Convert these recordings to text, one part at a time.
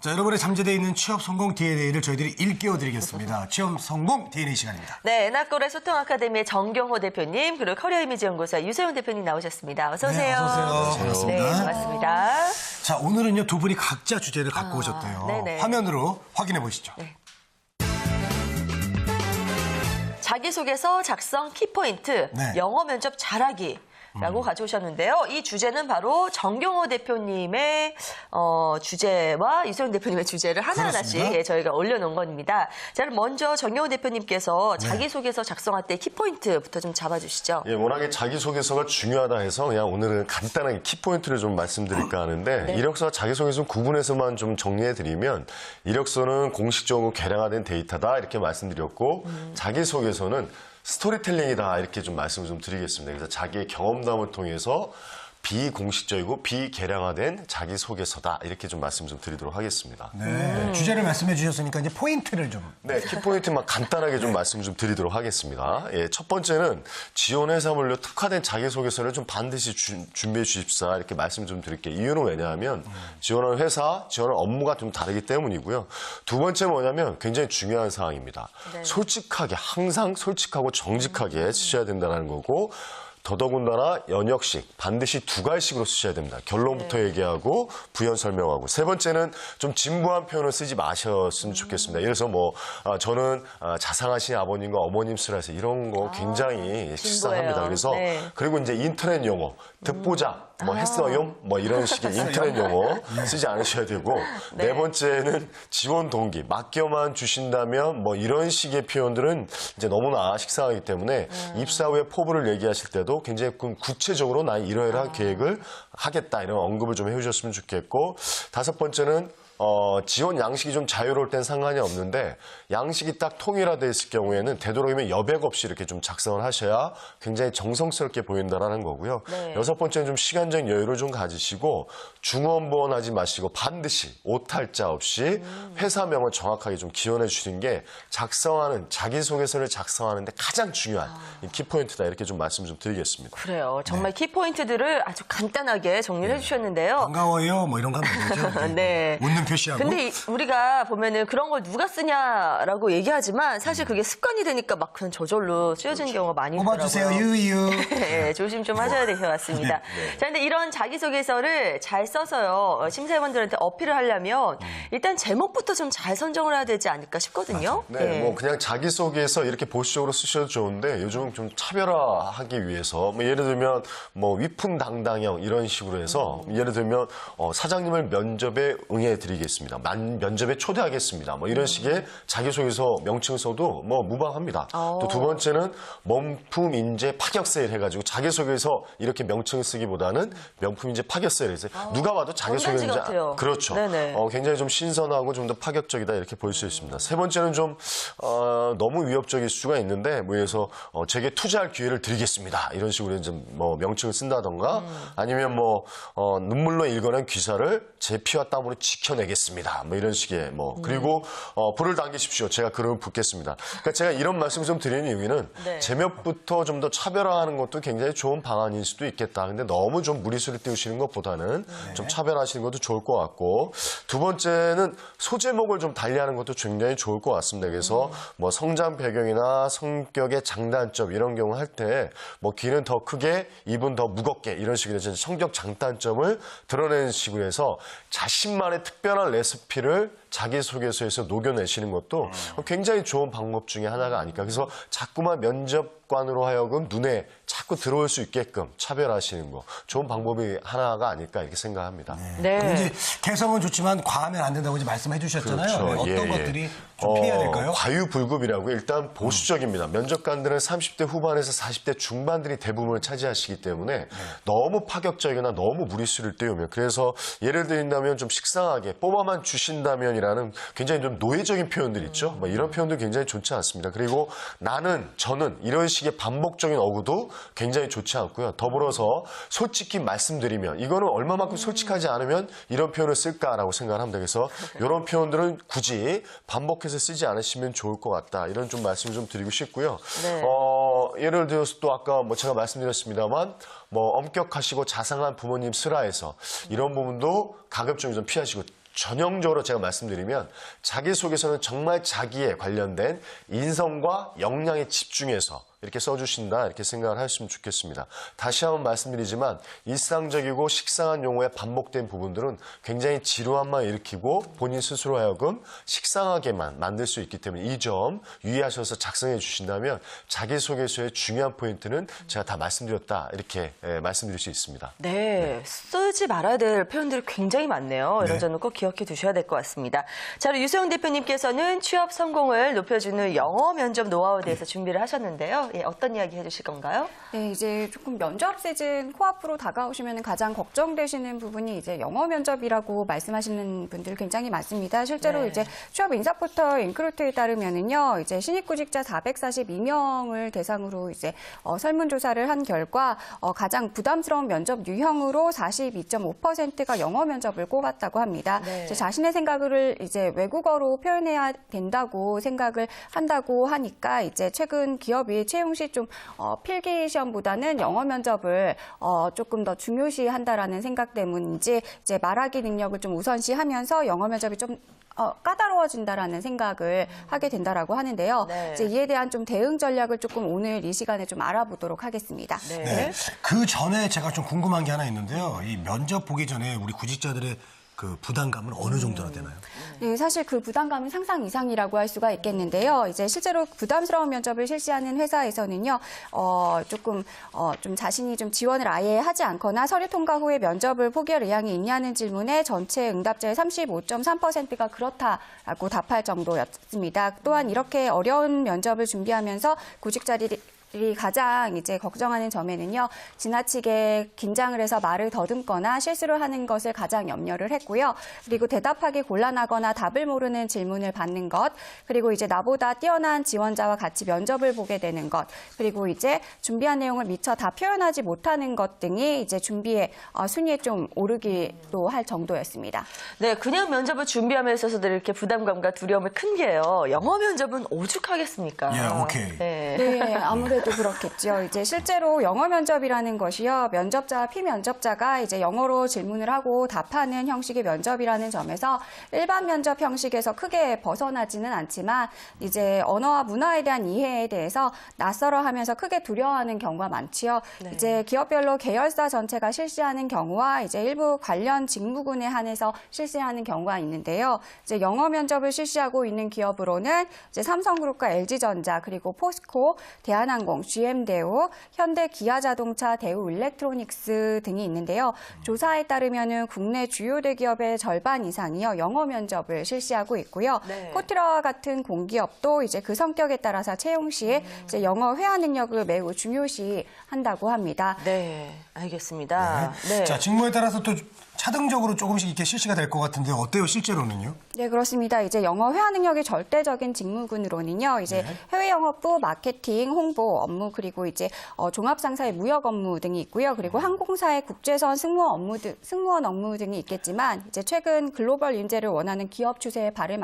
자, 여러분의 잠재되어 있는 취업 성공 DNA를 저희들이 일깨워드리겠습니다. 취업 성공 DNA 시간입니다. 네, 에나꼴의 소통 아카데미의 정경호 대표님 그리고 커리어 이미지 연구소 유세훈 대표님 나오셨습니다. 어서 오세요. 네, 어서 오세요. 반갑습니다. 네, 반갑습니다. 자, 오늘은요, 두 분이 각자 주제를 갖고 오셨대요. 네네. 화면으로 확인해 보시죠. 네. 자기소개서 작성 키포인트, 네. 영어 면접 잘하기. 라고 가져오셨는데요. 이 주제는 바로 정경호 대표님의 주제와 유세훈 대표님의 주제를 하나하나씩 그렇습니다. 저희가 올려놓은 겁니다. 자, 그럼 먼저 정경호 대표님께서 자기소개서 작성할 때 키포인트부터 좀 잡아주시죠. 예, 워낙에 자기소개서가 중요하다 해서 그냥 오늘은 간단하게 키포인트를 좀 말씀드릴까 하는데 이력서와 자기소개서 구분해서만 좀 정리해드리면 이력서는 공식적으로 개량화된 데이터다 이렇게 말씀드렸고 자기소개서는 스토리텔링이다 이렇게 좀 말씀을 좀 드리겠습니다. 그래서 자기의 경험담을 통해서 비공식적이고 비개량화된 자기소개서다 이렇게 좀 말씀 좀 드리도록 하겠습니다. 네. 주제를 말씀해 주셨으니까 이제 포인트를 좀. 네, 키포인트만 간단하게 좀 말씀 좀 드리도록 하겠습니다. 예, 첫 번째는 지원 회사별로 특화된 자기소개서를 좀 반드시 준비해 주십사 이렇게 말씀 좀 드릴게요. 이유는 왜냐하면 지원하는 회사, 지원하는 업무가 좀 다르기 때문이고요. 두 번째 뭐냐면 굉장히 중요한 사항입니다. 네. 솔직하게 항상 솔직하고 정직하게 쓰셔야 된다는 거고 더더군다나 연역식 반드시 두 갈식으로 쓰셔야 됩니다. 결론부터 얘기하고 부연 설명하고 세 번째는 좀 진부한 표현을 쓰지 마셨으면 좋겠습니다. 예를 들어서 뭐 저는 자상하신 아버님과 어머님 쓰라서 이런 거 굉장히 식상합니다. 그래서 그리고 이제 인터넷 용어 듣보자 뭐 했어요? 뭐 이런 식의 인터넷 용어 쓰지 않으셔야 되고 네 번째는 지원 동기 맡겨만 주신다면 뭐 이런 식의 표현들은 이제 너무나 식상하기 때문에 입사 후에 포부를 얘기하실 때도 굉장히 구체적으로 나 이러이러한 계획을 하겠다 이런 언급을 좀 해주셨으면 좋겠고 다섯 번째는 지원 양식이 좀 자유로울 땐 상관이 없는데 양식이 딱 통일화되어 있을 경우에는 되도록이면 여백 없이 이렇게 좀 작성을 하셔야 굉장히 정성스럽게 보인다라는 거고요. 네. 여섯 번째는 좀 시간적 여유를 좀 가지시고 중원부원하지 마시고 반드시 오탈자 없이 회사명을 정확하게 좀 기원해 주시는 게 작성하는 자기소개서를 작성하는데 가장 중요한 키포인트다 이렇게 좀 말씀 좀 드리겠습니다. 그래요. 정말 키포인트들을 아주 간단하게 정리를 해주셨는데요. 반가워요. 뭐 이런 거 하면 되죠. 네. 웃는 표시하고. 근데 우리가 보면은 그런 걸 누가 쓰냐라고 얘기하지만 사실 그게 습관이 되니까 막 그냥 저절로 쓰여지는 경우가 많이 있더라고요. 뽑아주세요. 유유. 네, 조심 좀 하셔야 될 것 같습니다. 자, 근데 이런 자기소개서를 잘 써서요, 심사위원들한테 어필을 하려면 일단 제목부터 좀 잘 선정을 해야 되지 않을까 싶거든요. 네, 뭐 그냥 자기소개서 이렇게 보수적으로 쓰셔도 좋은데 요즘은 좀 차별화하기 위해서 뭐 예를 들면 뭐 위풍당당형 이런 식으로 해서 예를 들면 사장님을 면접에 응해드리겠습니다. 면접에 초대하겠습니다. 뭐 이런 식의 자기소개서 명칭 써도 뭐 무방합니다. 또 두 번째는 명품 인재 파격 세일 해가지고 자기소개서 이렇게 명칭 쓰기보다는 명품 인재 파격 세일에서 누가 봐도 자기소개서 같아요. 그렇죠. 굉장히 좀 신선하고 좀 더 파격적이다 이렇게 볼 수 있습니다. 세 번째는 좀 너무 위협적일 수가 있는데 뭐 그래서 제게 투자할 기회를 드리겠습니다. 이런 식으로 좀 뭐 명칭을 쓴다던가 아니면 뭐 눈물로 읽어낸 기사를 제 피와 땀으로 지켜내겠습니다. 뭐 이런 식의 뭐 그리고 불을 당기십시오. 제가 그러면 붙겠습니다. 그러니까 제가 이런 말씀을 좀 드리는 이유는 제목부터 좀 더 차별화하는 것도 굉장히 좋은 방안일 수도 있겠다. 근데 너무 좀 무리수를 띄우시는 것보다는 좀 차별화하시는 것도 좋을 것 같고 두 번째는 소제목을 좀 달리하는 것도 굉장히 좋을 것 같습니다. 그래서 뭐 성장 배경이나 성격의 장단점 이런 경우 할 때 뭐 귀는 더 크게 입은 더 무겁게 이런 식으로 해서 성격 장단점을 드러내는 식으로 해서 자신만의 특별한 레시피를 자기소개서에서 녹여내시는 것도 굉장히 좋은 방법 중에 하나가 아닐까. 그래서 자꾸만 면접관으로 하여금 눈에 자꾸 들어올 수 있게끔 차별하시는 거 좋은 방법이 하나가 아닐까 이렇게 생각합니다. 네. 이제 개성은 좋지만 과하면 안 된다고 이제 말씀해 주셨잖아요. 그렇죠. 어떤 것들이 좀 피해야 될까요? 과유불급이라고 일단 보수적입니다. 면접관들은 30대 후반에서 40대 중반들이 대부분을 차지하시기 때문에 너무 파격적이거나 너무 무리수를 띄우면 그래서 예를 들자면 좀 식상하게 뽑아만 주신다면이라는 굉장히 좀 노예적인 표현들 있죠. 뭐 이런 표현도 굉장히 좋지 않습니다. 그리고 나는, 저는 이런 식의 반복적인 어구도 굉장히 좋지 않고요. 더불어서 솔직히 말씀드리면 이거는 얼마만큼 솔직하지 않으면 이런 표현을 쓸까라고 생각을 합니다. 그래서 이런 표현들은 굳이 반복해서 쓰지 않으시면 좋을 것 같다. 이런 좀 말씀을 좀 드리고 싶고요. 예를 들어서 또 아까 뭐 제가 말씀드렸습니다만 뭐 엄격하시고 자상한 부모님 슬하에서 이런 부분도 가급적이면 좀 피하시고 전형적으로 제가 말씀드리면 자기소개서는 정말 자기에 관련된 인성과 역량에 집중해서 이렇게 써주신다 이렇게 생각을 하셨으면 좋겠습니다. 다시 한번 말씀드리지만 일상적이고 식상한 용어에 반복된 부분들은 굉장히 지루함만 일으키고 본인 스스로 하여금 식상하게만 만들 수 있기 때문에 이 점 유의하셔서 작성해 주신다면 자기소개서의 중요한 포인트는 제가 다 말씀드렸다 이렇게 말씀드릴 수 있습니다. 네, 쓰지 말아야 될 표현들이 굉장히 많네요. 이런 점은 꼭 기억해 두셔야 될 것 같습니다. 자, 그리고 유소영 대표님께서는 취업 성공을 높여주는 영어 면접 노하우에 대해서 준비를 하셨는데요. 예, 어떤 이야기 해주실 건가요? 네, 이제 조금 면접 시즌 코앞으로 다가오시면 가장 걱정되시는 부분이 이제 영어 면접이라고 말씀하시는 분들 굉장히 많습니다. 실제로 네. 이제 취업 인사 포털 인크루트에 따르면은요, 이제 신입 구직자 442명을 대상으로 이제 설문조사를 한 결과 가장 부담스러운 면접 유형으로 42.5%가 영어 면접을 꼽았다고 합니다. 네. 이제 자신의 생각을 이제 외국어로 표현해야 된다고 생각을 한다고 하니까 이제 최근 기업이 채용 시 좀 필기 시험보다는 영어 면접을 조금 더 중요시한다라는 생각 때문인지 이제 말하기 능력을 좀 우선시하면서 영어 면접이 좀 까다로워진다라는 생각을 하게 된다라고 하는데요. 네. 이제 이에 대한 좀 대응 전략을 조금 오늘 이 시간에 좀 알아보도록 하겠습니다. 네. 그 전에 제가 좀 궁금한 게 하나 있는데요. 이 면접 보기 전에 우리 구직자들의 그 부담감은 어느 정도나 되나요? 네, 사실 그 부담감은 상상 이상이라고 할 수가 있겠는데요. 이제 실제로 부담스러운 면접을 실시하는 회사에서는요, 좀 자신이 좀 지원을 아예 하지 않거나 서류 통과 후에 면접을 포기할 의향이 있냐는 질문에 전체 응답자의 35.3%가 그렇다라고 답할 정도였습니다. 또한 이렇게 어려운 면접을 준비하면서 구직자들이 가장 이제 걱정하는 점에는요, 지나치게 긴장을 해서 말을 더듬거나 실수를 하는 것을 가장 염려를 했고요. 그리고 대답하기 곤란하거나 답을 모르는 질문을 받는 것, 그리고 이제 나보다 뛰어난 지원자와 같이 면접을 보게 되는 것, 그리고 이제 준비한 내용을 미처 다 표현하지 못하는 것 등이 이제 준비의 순위에 좀 오르기도 할 정도였습니다. 네, 그냥 면접을 준비함에 있어서도 이렇게 부담감과 두려움을 큰 게요. 영어 면접은 오죽하겠습니까? 예, 오케이. 네. 네, 아무래도 그렇겠죠. 이제 실제로 영어 면접이라는 것이요, 면접자와 피면접자가 이제 영어로 질문을 하고 답하는 형식의 면접이라는 점에서 일반 면접 형식에서 크게 벗어나지는 않지만 이제 언어와 문화에 대한 이해에 대해서 낯설어하면서 크게 두려워하는 경우가 많지요. 네. 이제 기업별로 계열사 전체가 실시하는 경우와 이제 일부 관련 직무군에 한해서 실시하는 경우가 있는데요. 이제 영어 면접을 실시하고 있는 기업으로는 이제 삼성그룹과 LG전자 그리고 포스코, 대한항공, GM대우, 현대 기아자동차, 대우일렉트로닉스 등이 있는데요. 조사에 따르면은 국내 주요 대기업의 절반 이상이요, 영어 면접을 실시하고 있고요. 네. 코트라와 같은 공기업도 이제 그 성격에 따라서 채용 시에 이제 영어 회화 능력을 매우 중요시한다고 합니다. 네, 알겠습니다. 네. 자, 직무에 따라서 또 차등적으로 조금씩 이렇게 실시가 될 것 같은데 어때요, 실제로는요? 네, 그렇습니다. 이제 영어 회화 능력이 절대적인 직무군으로는요, 이제 해외 영업부, 마케팅, 홍보 업무, 그리고 이제 종합상사의 무역 업무 등이 있고요. 그리고 항공사의 국제선 승무원 업무 등이 있겠지만, 이제 최근 글로벌 인재를 원하는 기업 추세에 발을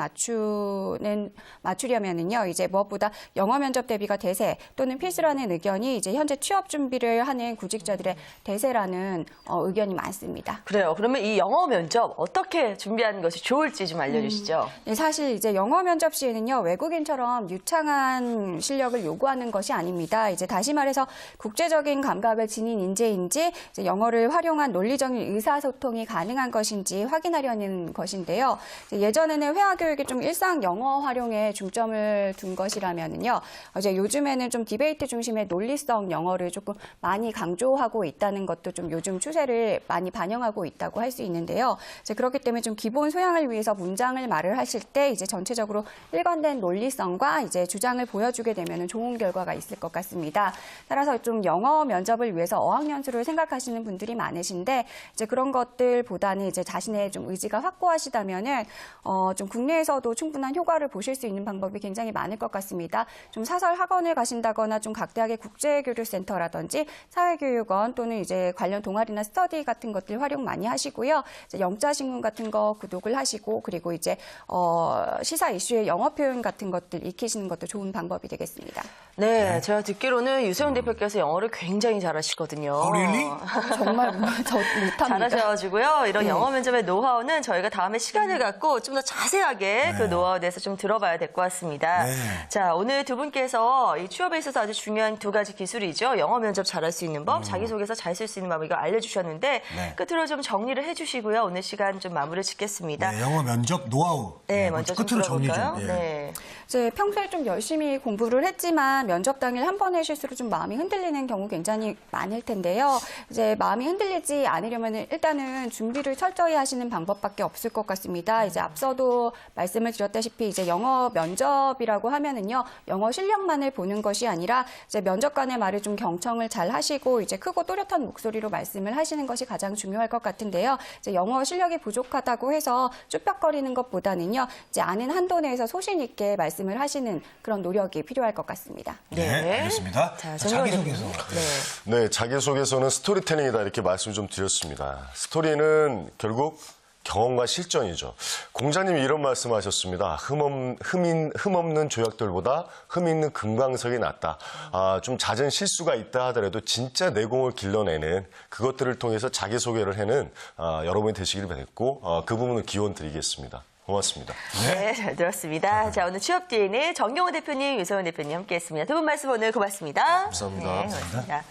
맞추려면은요, 이제 무엇보다 영어 면접 대비가 대세 또는 필수라는 의견이 이제 현재 취업 준비를 하는 구직자들의 대세라는 의견이 많습니다. 그래요. 그러면 이 영어 면접 어떻게 준비하는 것이 좋을지 좀 알려주시죠. 네, 사실 이제 영어 면접 시에는요, 외국인처럼 유창한 실력을 요구하는 것이 아닙니다. 이제 다시 말해서 국제적인 감각을 지닌 인재인지, 이제 영어를 활용한 논리적인 의사소통이 가능한 것인지 확인하려는 것인데요. 예전에는 회화 교육이 좀 일상 영어 활용에 중점을 둔 것이라면은요, 이제 요즘에는 좀 디베이트 중심의 논리성 영어를 조금 많이 강조하고 있다는 것도 좀 요즘 추세를 많이 반영하고 있다고 할 수 있는데요. 이제 그렇기 때문에 좀 기본 소양을 위해서 문장을 말을 하실 때 이제 전체적으로 일관된 논리성과 이제 주장을 보여주게 되면 좋은 결과가 있을 것 같습니다. 따라서 좀 영어 면접을 위해서 어학연수를 생각하시는 분들이 많으신데, 이제 그런 것들보다는 이제 자신의 좀 의지가 확고하시다면은 좀 국내에서도 충분한 효과를 보실 수 있는 방법이 굉장히 많을 것 같습니다. 좀 사설 학원을 가신다거나 좀 각 대학의 국제교류센터라든지 사회교육원 또는 이제 관련 동아리나 스터디 같은 것들 활용 많이 하시면 하시고요. 이제 영자 신문 같은 거 구독을 하시고 그리고 이제 시사 이슈의 영어 표현 같은 것들 익히시는 것도 좋은 방법이 되겠습니다. 네, 제가 듣기로는 유세훈 대표께서 영어를 굉장히 잘하시거든요. really? 정말 저 못합니다. 잘하셔가지고요. 이런 영어 면접의 노하우는 저희가 다음에 시간을 갖고 좀 더 자세하게 그 노하우에 대해서 좀 들어봐야 될 것 같습니다. 네. 자, 오늘 두 분께서 이 취업에 있어서 아주 중요한 두 가지 기술이죠. 영어 면접 잘할 수 있는 법, 자기소개서 잘 쓸 수 있는 법 이거 알려주셨는데 네. 끝으로 좀 정리를 해주시고요. 오늘 시간 좀 마무리 짓겠습니다. 네, 영어 면접 노하우. 네, 먼저 좀 끝으로 정리 들어볼까요? 좀. 예. 네. 이제 평소에 좀 열심히 공부를 했지만 면접 당일 한 번의 실수로 좀 마음이 흔들리는 경우 굉장히 많을 텐데요. 이제 마음이 흔들리지 않으려면 일단은 준비를 철저히 하시는 방법밖에 없을 것 같습니다. 이제 앞서도 말씀을 드렸다시피 이제 영어 면접이라고 하면은요, 영어 실력만을 보는 것이 아니라 이제 면접관의 말을 좀 경청을 잘 하시고 이제 크고 또렷한 목소리로 말씀을 하시는 것이 가장 중요할 것 같은데요. 이제 영어 실력이 부족하다고 해서 쭈뼛거리는 것보다는요, 이제 아는 한도 내에서 소신 있게 말씀을 하시는 그런 노력이 필요할 것 같습니다. 네, 알겠습니다. 자, 자기소개서. 네. 네, 자기소개서는 스토리텔링이다 이렇게 말씀 좀 드렸습니다. 스토리는 결국 경험과 실전이죠. 공자님이 이런 말씀하셨습니다. 흠없는 조약돌보다 흠 있는 금강석이 낫다. 좀 잦은 실수가 있다 하더라도 진짜 내공을 길러내는 그것들을 통해서 자기소개를 하는 여러분이 되시길 바랬고 그 부분은 기원 드리겠습니다. 고맙습니다. 네, 잘 들었습니다. 자, 오늘 취업 DNA 정경호 대표님, 유세훈 대표님 함께했습니다. 두 분 말씀 오늘 고맙습니다. 감사합니다. 네, 고맙습니다.